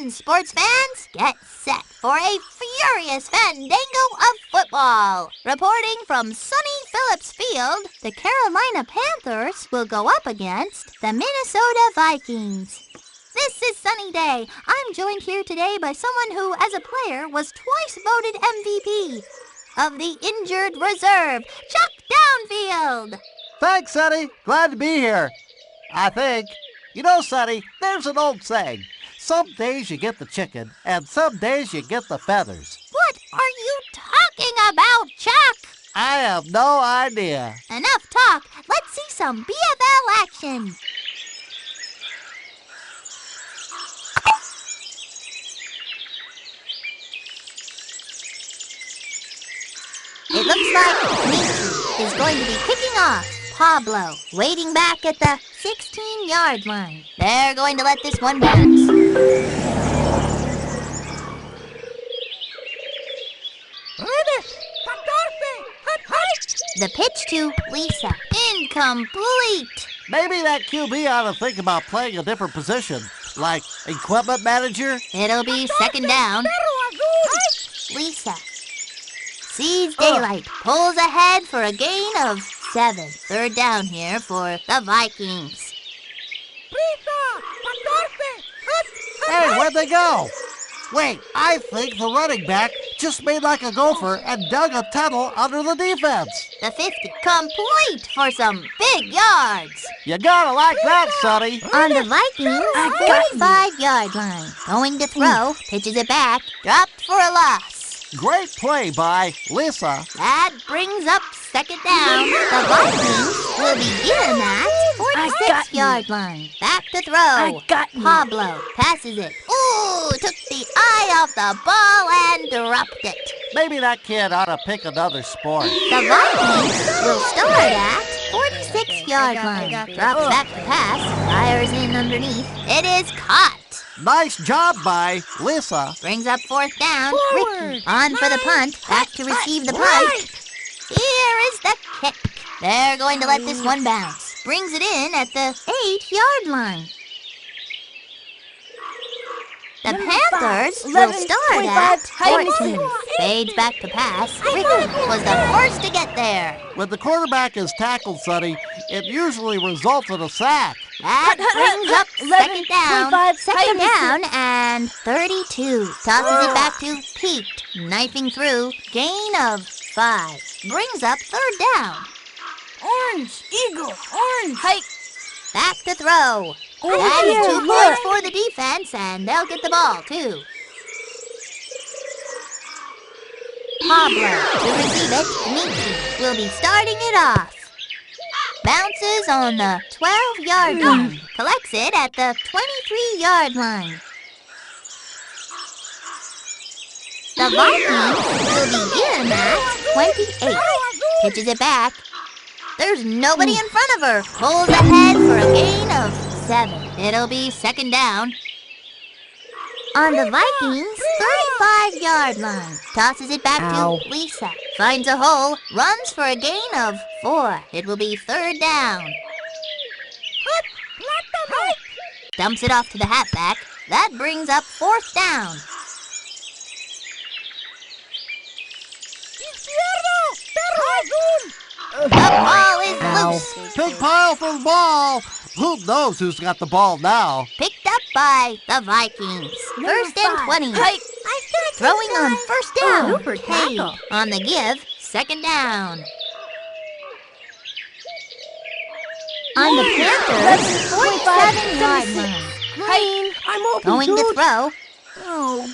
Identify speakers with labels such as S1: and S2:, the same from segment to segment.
S1: Attention, sports fans! Get set for a furious fandango of football. Reporting from sunny Phillips Field, the Carolina Panthers will go up against the Minnesota Vikings. This is Sunny Day. I'm joined here today by someone who, as a player, was twice voted MVP of the injured reserve, Chuck Downfield.
S2: Thanks, Sonny. Glad to be here. I think. You know, Sonny, there's an old saying. Some days you get the chicken, and some days you get the feathers.
S1: What are you talking about, Chuck?
S2: I have no idea.
S1: Enough talk. Let's see some BFL action. It looks like Michi is going to be kicking off. Pablo waiting back at the 16-yard line. They're going to let this one bounce. The pitch to Lisa. Incomplete.
S2: Maybe that QB ought to think about playing a different position, like equipment manager.
S1: It'll be second down. Lisa sees daylight, pulls ahead for a gain of 7. Third down here for the Vikings.
S2: Hey, where'd they go? Wait, I think the running back just made like a gopher and dug a tunnel under the defense.
S1: The 50 complete for some big yards.
S2: You gotta like that, Sonny.
S1: On the Vikings' 45-yard line. Going to throw, pitches it back, dropped for a loss.
S2: Great play by Lisa.
S1: That brings up second down. The Vikings will begin at 46-yard line. Back to throw. Pablo passes it. Ooh, took the eye off the ball and dropped it.
S2: Maybe that kid ought to pick another sport.
S1: The Vikings will start at 46-yard line. Drops back to pass. Fires in underneath. It is caught.
S2: Nice job by Lisa.
S1: Brings up fourth down. Ricky on for the punt. Back to receive the punt. Here is the kick. They're going to let this one bounce. Brings it in at the 8-yard line. The Panthers will start at 14. Fades back to pass. Ricky was the first to get there.
S2: When the quarterback is tackled, Sonny, it usually results in a sack.
S1: That brings up second down and 32. Tosses it back to Pete, knifing through. Gain of 5. Brings up third down.
S3: Orange, eagle, orange. Hike.
S1: Back to throw. That is 2 points for the defense, and they'll get the ball, too. Pablo to receive it. Michi will be starting it off. Bounces on the 12-yard line. Collects it at the 23-yard line. The Vikings will begin at 28. Pitches it back. There's nobody in front of her. Pulls ahead for a gain of 7. It'll be second down. On the Vikings' 35-yard line. Tosses it back to Lisa. Finds a hole. Runs for a gain of 4. It will be third down. Dumps it off to the halfback. That brings up fourth down. The ball is loose.
S2: Big pile for the ball. Who knows who's got the ball now?
S1: Picked up by the Vikings. First and 20. Throwing on first down. Hey, on the give, second down. On the Panthers' 47-yard line. Going to throw.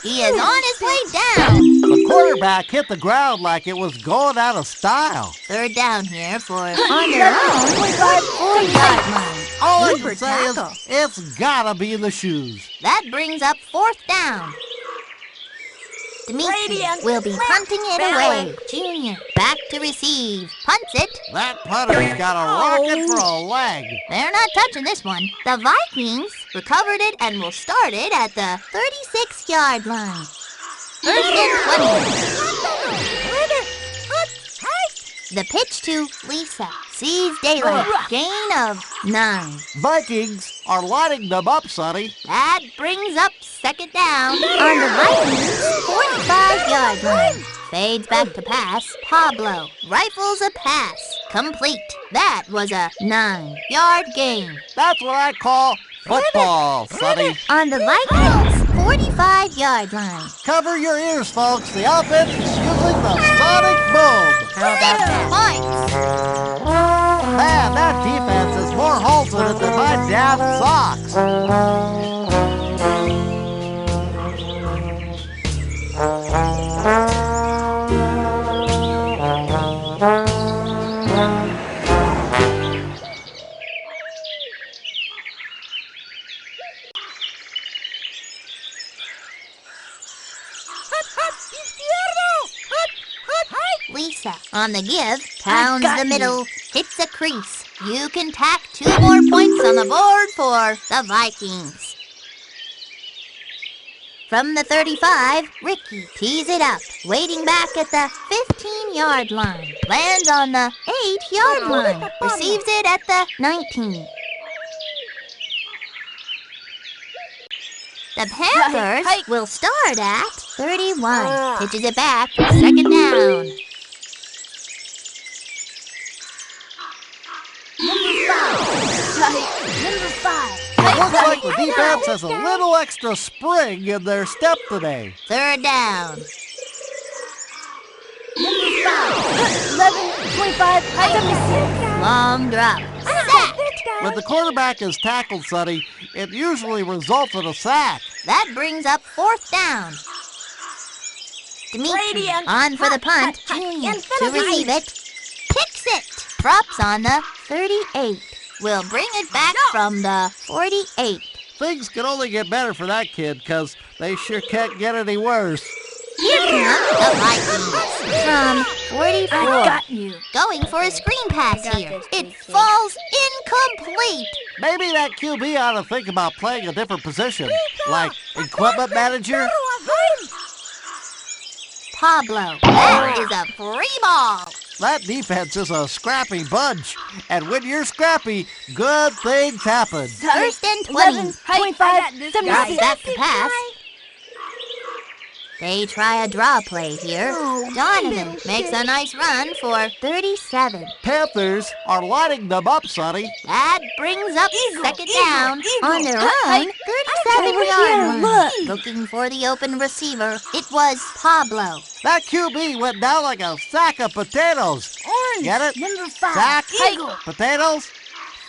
S1: He is on his way down.
S2: The quarterback hit the ground like it was going out of style.
S1: Third down here for on their own 4-yard line.
S2: All I can say is it's gotta be in the shoes.
S1: That brings up fourth down. Dimitri will be punting it away. Junior back to receive. Punts it.
S2: That punter's got a rocket for a leg.
S1: They're not touching this one. The Vikings recovered it and will start it at the 36-yard line. First and 20. The pitch to Lisa. Sees daylight. Gain of 9.
S2: Vikings are lighting them up, Sonny.
S1: That brings up second down on the Vikings' 45-yard line. Fades back to pass. Pablo rifles a pass. Complete. That was a 9-yard gain.
S2: That's what I call football, Sonny.
S1: On the Vikings' 45-yard line.
S2: Cover your ears, folks. The offense is using the sonic boom.
S1: How about that? Points.
S2: Man, that defense is more holes in it than my dad's socks.
S1: Lisa, on the give, pounds the middle, hits a crease. You can tack 2 more points on the board for the Vikings. From the 35, Ricky tees it up, waiting back at the 15-yard line. Lands on the 8-yard line, receives it at the 19. The Panthers will start at 31. Pitches it back, second down.
S3: Number 5.
S2: Looks like the defense has a little extra spring in their step today.
S1: Third down.
S3: Number 5. 11, 25, 76.
S1: Long drop. Sack.
S2: When the quarterback is tackled, Sonny, it usually results in a sack.
S1: That brings up fourth down. Dimitri on for the punt. Junior to receive it. Kicks it. Drops on the 38. We'll bring it back from the 48.
S2: Things can only get better for that kid, because they sure can't get any worse.
S1: Here come the Vikings from 44.
S3: I got you.
S1: Going for a screen pass here. It falls incomplete.
S2: Maybe that QB ought to think about playing a different position, like equipment manager.
S1: Pablo, that is a free ball.
S2: That defense is a scrappy bunch, and when you're scrappy, good things happen.
S1: First and
S3: 11,
S1: 20.
S3: 25,
S1: Drops
S3: 76.
S1: back to pass. They try a draw play here. Donovan makes a nice run for 37.
S2: Panthers are lighting them up, Sonny.
S1: That brings up second down on their own
S3: Over
S1: 37-yard
S3: here,
S1: line.
S3: look.
S1: Looking for the open receiver. It was Pablo.
S2: That QB went down like a sack of potatoes.
S3: Orange.
S2: Get it?
S3: Number 5.
S2: Sack?
S3: Eagle.
S2: Potatoes?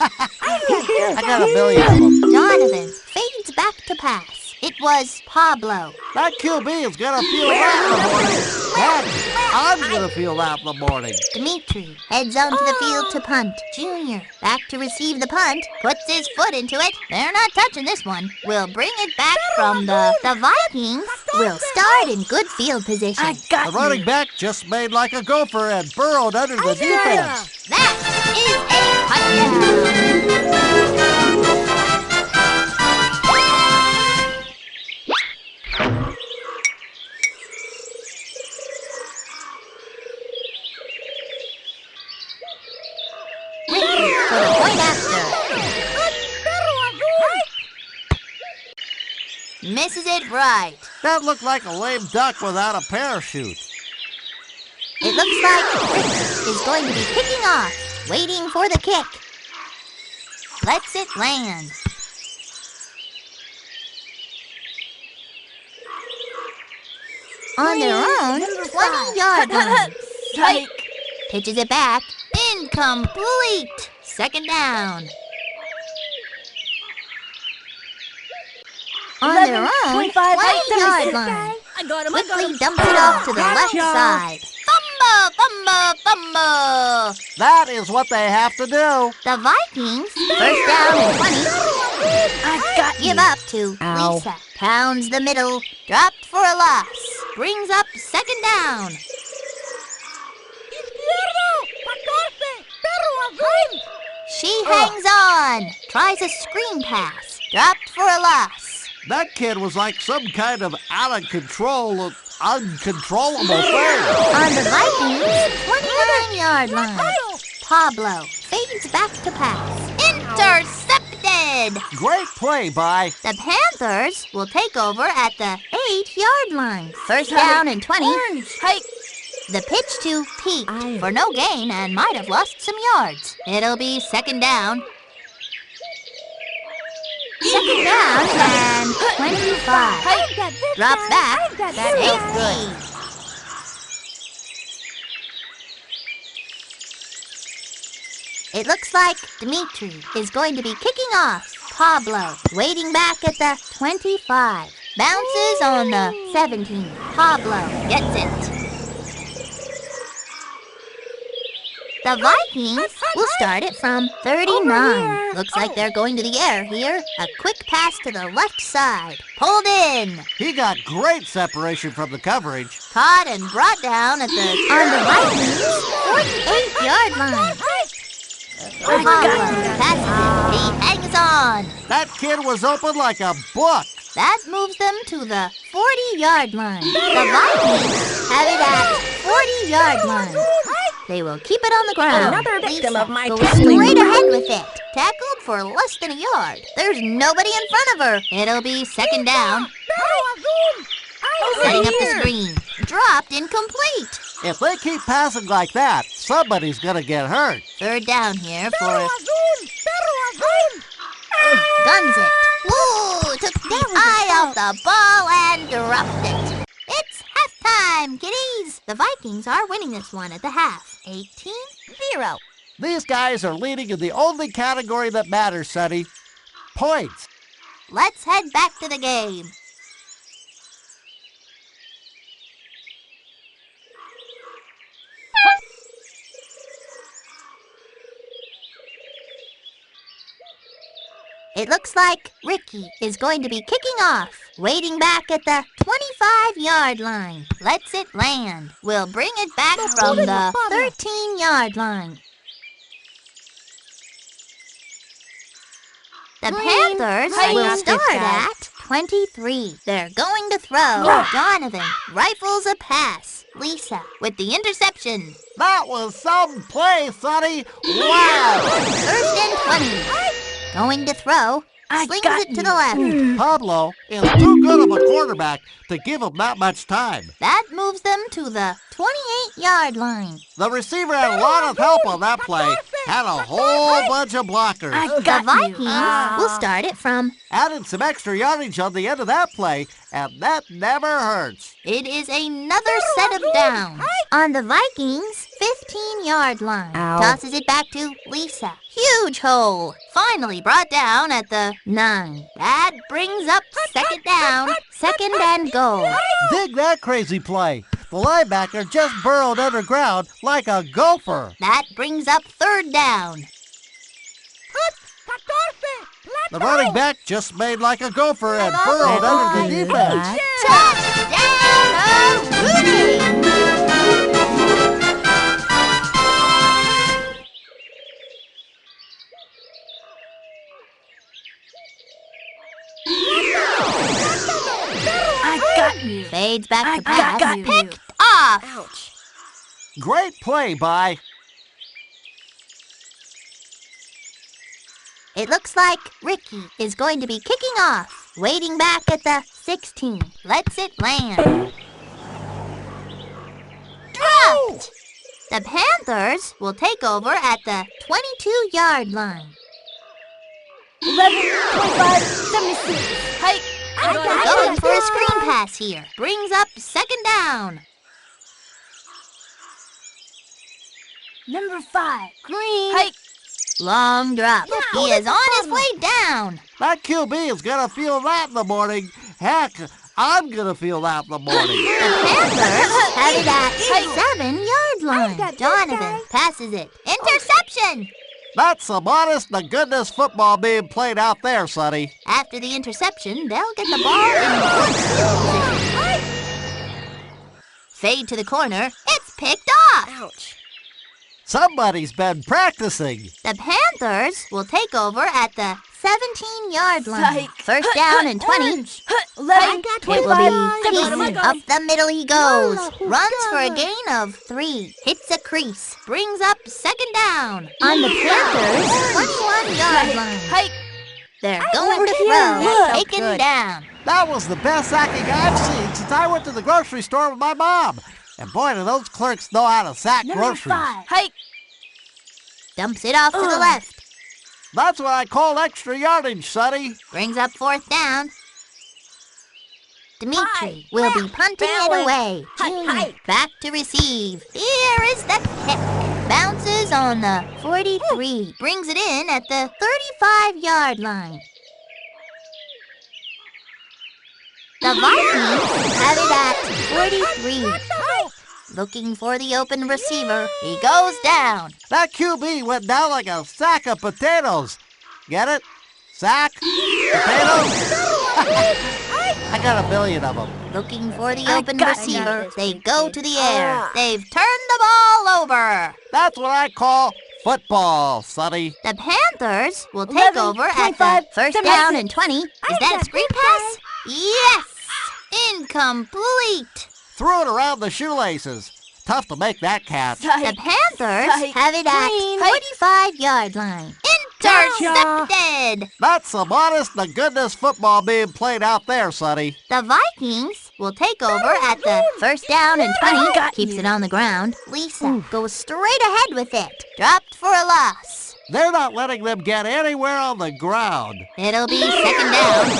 S2: I got a million of them.
S1: Donovan fades back to pass. It was Pablo.
S2: That QB is going to feel that in the morning. Heck, I'm going to feel that in the morning.
S1: Dimitri heads onto the field to punt. Junior back to receive the punt. Puts his foot into it. They're not touching this one. We'll bring it back from the Vikings. Will start in good field position.
S3: I got
S2: The running
S3: you.
S2: back just made like a gopher and burrowed under the defense.
S1: That is a touchdown. Ricky for the point after. Misses it right.
S2: That looked like a lame duck without a parachute.
S1: It looks like Ricky is going to be kicking off, waiting for the kick. Lets it land. On their own 20-yard line.
S3: Psych.
S1: Pitches it back. Incomplete. Second down. On their
S3: 11,
S1: own
S3: 25,
S1: 20-yard
S3: 76.
S1: line.
S3: I got him.
S1: Quickly dumps it off to the left side. Fumble, fumble, fumble.
S2: That is what they have to do.
S1: The Vikings, first down and 20,
S3: I got you.
S1: give up to
S3: Ow.
S1: Lisa. Pounds the middle, dropped for a loss. Brings up second down. She hangs on. Tries a screen pass. Dropped for a loss.
S2: That kid was like some kind of out of control, uncontrollable thing.
S1: On the Vikings' 29-yard line. Pablo fades back to pass. Intercepted! defeated.
S2: Great play by...
S1: The Panthers will take over at the 8-yard line. First down and 20.
S3: Hike.
S1: The pitch to Pete for no gain and might have lost some yards. It'll be second down. Second down and 25. Drops back. Safety. It looks like Dimitri is going to be kicking off. Pablo waiting back at the 25. Bounces on the 17. Pablo gets it. The Vikings will start it from 39. Looks like they're going to the air here. A quick pass to the left side. Pulled in.
S2: He got great separation from the coverage.
S1: Caught and brought down at on the Vikings 48-yard line. Passes it. He hangs on.
S2: That kid was open like a book.
S1: That moves them to the 40-yard line. The Vikings have it at 40-yard line. They will keep it on the ground.
S3: Another victim of my
S1: goes
S3: tackling.
S1: straight ahead with it. Tackled for less than a yard. There's nobody in front of her. It'll be second down. Setting up the screen. Dropped incomplete.
S2: If they keep passing like that, somebody's gonna get hurt.
S1: Third down here for... Guns it. Ooh, took the eye off the ball and dropped it. It's halftime, kiddies. The Vikings are winning this one at the half. 18-0.
S2: These guys are leading in the only category that matters, Sonny. Points.
S1: Let's head back to the game. It looks like Ricky is going to be kicking off. Waiting back at the 25-yard line. Lets it land. We'll bring it back from the 13-yard line. The Panthers will start at 23. They're going to throw. Donovan rifles a pass. Lisa with the interception.
S2: That was some play, Sonny. Wow!
S1: First and 20. Going to throw. Slings it to the left.
S2: Pablo is too good of a quarterback to give him that much time.
S1: That moves them to the 28-yard line.
S2: The receiver had a lot of help on that play. Had a whole bunch of blockers.
S1: The Vikings will start it from...
S2: Added some extra yardage on the end of that play, and that never hurts.
S1: It is another set of downs. On the Vikings' 15-yard line. Tosses it back to Lisa. Huge hole. Finally brought down at the 9. That brings up second down. Second and goal.
S2: Dig that crazy play. The linebacker just burrowed underground like a gopher.
S1: That brings up third down.
S2: The running back just made like a gopher and burrowed under the defense.
S1: Touchdown, Rooney!
S3: I got you.
S1: Fades back to
S3: I
S1: pass.
S3: got you.
S1: Picked off.
S3: Ouch.
S2: Great play by...
S1: It looks like Ricky is going to be kicking off. Waiting back at the 16. Lets it land. Dropped! The Panthers will take over at the 22-yard line.
S3: 11, 25, 76. Hike.
S1: Going for a screen pass here. Brings up second down.
S3: Number 5. Green. Hike.
S1: Long drop. He is on his way down.
S2: That QB is going to feel that in the morning. Heck, I'm going to feel that in the morning.
S1: The Panthers have it at 7-yard line. Donovan passes it. Interception!
S2: That's some honest-to-goodness football being played out there, Sonny.
S1: After the interception, they'll get the ball in good field position. Fade to the corner. It's picked off.
S3: Ouch.
S2: Somebody's been practicing.
S1: The Panthers will take over at the 17-yard line.
S3: Psych.
S1: First down and 20.
S3: 11,
S1: It will
S3: 25,
S1: be
S3: 76.
S1: Keaton. Up the middle he goes. Runs for a gain of 3. Hits a crease. Brings up second down. On the Panthers' 21-yard line.
S3: Hike.
S1: They're going to
S3: here,
S1: throw.
S3: look.
S1: Taken
S3: Good.
S1: down.
S2: That was the best sacking I've seen since I went to the grocery store with my mom. And boy, do those clerks know how to sack
S3: Number
S2: groceries.
S3: 5.
S1: Hike. Dumps it off to the
S3: Ugh.
S1: left.
S2: That's what I call extra yardage, Sonny.
S1: Brings up fourth down. Dimitri
S3: High,
S1: will be
S3: left,
S1: punting it
S3: balance.
S1: away.
S3: High,
S1: Junior
S3: high.
S1: back to receive. Here is the kick. Bounces on the 43. Brings it in at the 35-yard line. The Vikings have it at 43. Looking for the open receiver. He goes down.
S2: That QB went down like a sack of potatoes. Get it? Sack? Potatoes? I got a billion of them.
S1: Looking for the
S3: I
S1: open
S3: got
S1: receiver.
S3: this,
S1: They
S3: big
S1: go
S3: kid.
S1: to the air. They've turned the ball over.
S2: That's what I call football, Sonny.
S1: The Panthers will take
S3: 11,
S1: over at
S3: 25,
S1: the first
S3: 76.
S1: down and 20. Is that a
S3: got
S1: screen
S3: this
S1: pass? Yes! Incomplete.
S2: Threw it around the shoelaces. Tough to make that catch.
S1: The Panthers
S3: Psych.
S1: have it at
S3: Green.
S1: 45-yard line. Intercepted.
S2: That's some honest-to-goodness football being played out there, Sonny.
S1: The Vikings will take over at the first down and 20.
S3: got
S1: Keeps
S3: you.
S1: it on the ground. Lisa goes straight ahead with it. Dropped for a loss.
S2: They're not letting them get anywhere on the ground.
S1: It'll be second down.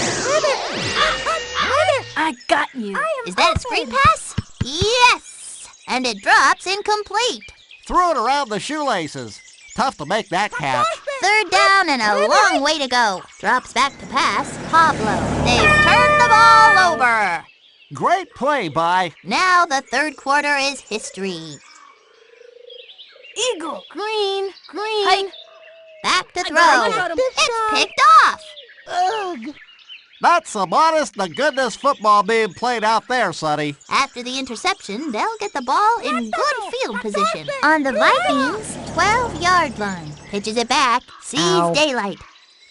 S3: I got you.
S1: Is that a screen pass? Yes! And it drops incomplete.
S2: Threw it around the shoelaces. Tough to make that catch.
S1: Third down and a long way to go. Drops back to pass. Pablo. They've turned the ball over.
S2: Great play by...
S1: Now the third quarter is history.
S3: Eagle. Green.
S1: Hike. Back to throw.
S3: I got him.
S1: It's picked off.
S2: Ugh. That's some honest-to-goodness football being played out there, Sonny.
S1: After the interception, they'll get the ball in good field position. On the Vikings' 12-yard line. Pitches it back. Sees daylight.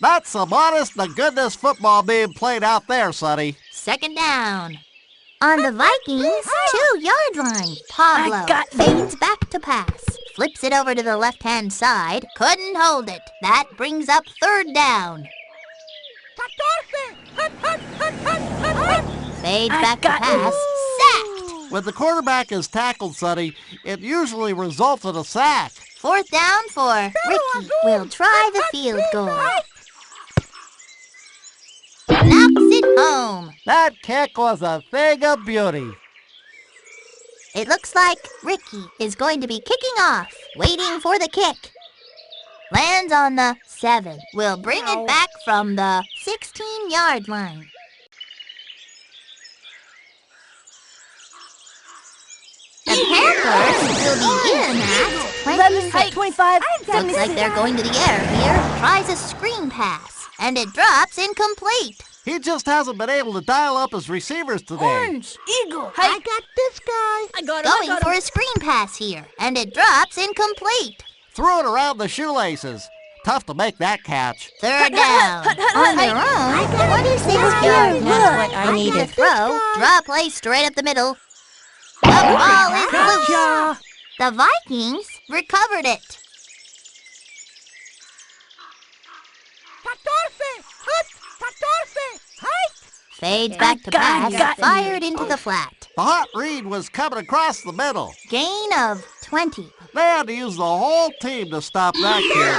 S2: That's some honest-to-goodness football being played out there, Sonny.
S1: Second down. On the Vikings' 2-yard line, Pablo
S3: I got you.
S1: fades back to pass. Flips it over to the left-hand side. Couldn't hold it. That brings up third down. Fades back to
S3: got
S1: pass. Sacked.
S2: When the quarterback is tackled, Sonny, it usually results in a sack.
S1: Fourth down for Ricky. Will try the field goal. Knocks it home.
S2: That kick was a thing of beauty.
S1: It looks like Ricky is going to be kicking off, waiting for the kick. Lands on the 7. Will bring it back from the 16-yard line. The Panthers will begin at 26.
S3: 25.
S1: Looks like they're going to the air here. Tries a screen pass, and it drops incomplete.
S2: He just hasn't been able to dial up his receivers today.
S3: Orange. Eagle.
S1: I got this guy.
S3: I got
S1: Going for a screen pass here, and it drops incomplete.
S2: Threw it around the shoelaces. Tough to make that catch.
S1: Third down. On their own, 26-yard line.
S3: What I
S1: Ready to throw. Draw play straight up the middle. The ball is loose. The Vikings recovered it. Fades back to pass.
S3: got you.
S1: Fired into the flat.
S2: The hot read was coming across the middle.
S1: Gain of 20.
S2: They had to use the whole team to stop that kid.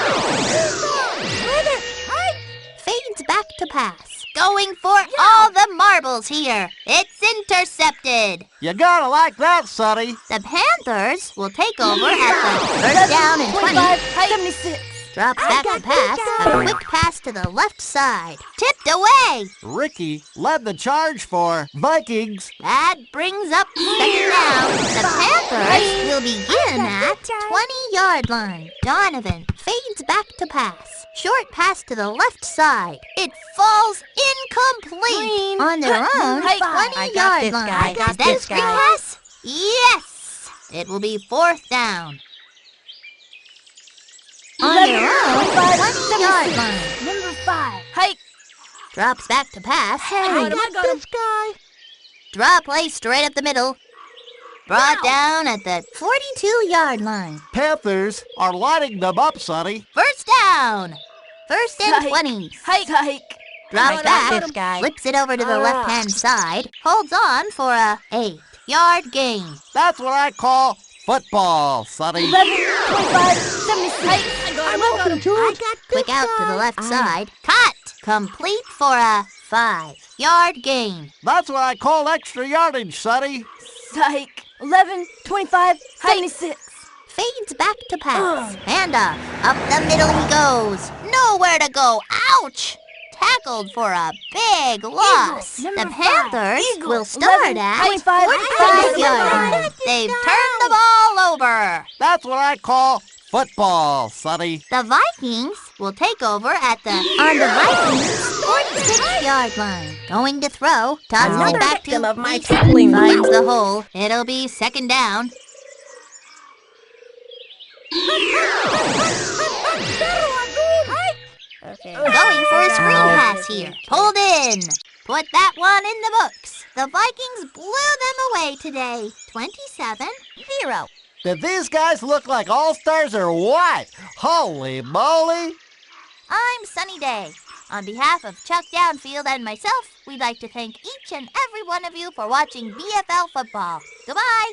S1: Fades back to pass. Going for all the marbles here. It's intercepted.
S2: You gotta like that, Sonny.
S1: The Panthers will take over at the first down and 20.
S3: 76.
S1: Drops back to pass. A quick pass to the left side. Tipped away.
S2: Ricky led the charge for Vikings.
S1: That brings up second down. The Panthers will begin at 20-yard line. Donovan fades back to pass. Short pass to the left side. It falls incomplete. On their own 20-yard line. Is that a screen pass? Yes. It will be fourth down. On their own 20-yard line.
S3: Number 5.
S1: Hike. Drops back to pass.
S3: I got him.
S1: Draw play straight up the middle. Brought down at the 42-yard line.
S2: Panthers are lighting them up, Sonny.
S1: First down. First and 20.
S3: Psych.
S1: Drops
S3: I
S1: back,
S3: got this, guy.
S1: flips it over to the left-hand side, holds on for a 8-yard gain.
S2: That's what I call football, Sonny.
S3: 11, 25, 76.
S4: I'm open, George.
S1: Quick out to the left side. Cut! Complete for a 5-yard gain.
S2: That's what I call extra yardage, Sonny.
S3: Psych. 11, 25, 76.
S1: Fades back to pass. Handoff. Up the middle he goes. Nowhere to go. Ouch! Tackled for a big loss.
S3: Eagle,
S1: The
S3: number
S1: Panthers
S3: 5.
S1: will start
S3: 11,
S1: at
S3: 25,
S1: 5-yard line. They've turned the ball over.
S2: That's what I call football, Sonny.
S1: The Vikings will take over on the Vikings 46-yard line. Going to throw. Tosses
S4: Another
S1: it back
S4: victim
S1: to
S4: of my
S1: Eaton.
S4: tackling.
S1: Finds the hole. It'll be second down. Going for a screen pass here. Pulled in. Put that one in the books. The Vikings blew them away today. 27-0.
S2: Did these guys look like all-stars or what? Holy moly!
S1: I'm Sunny Day. On behalf of Chuck Downfield and myself, we'd like to thank each and every one of you for watching BFL football. Goodbye.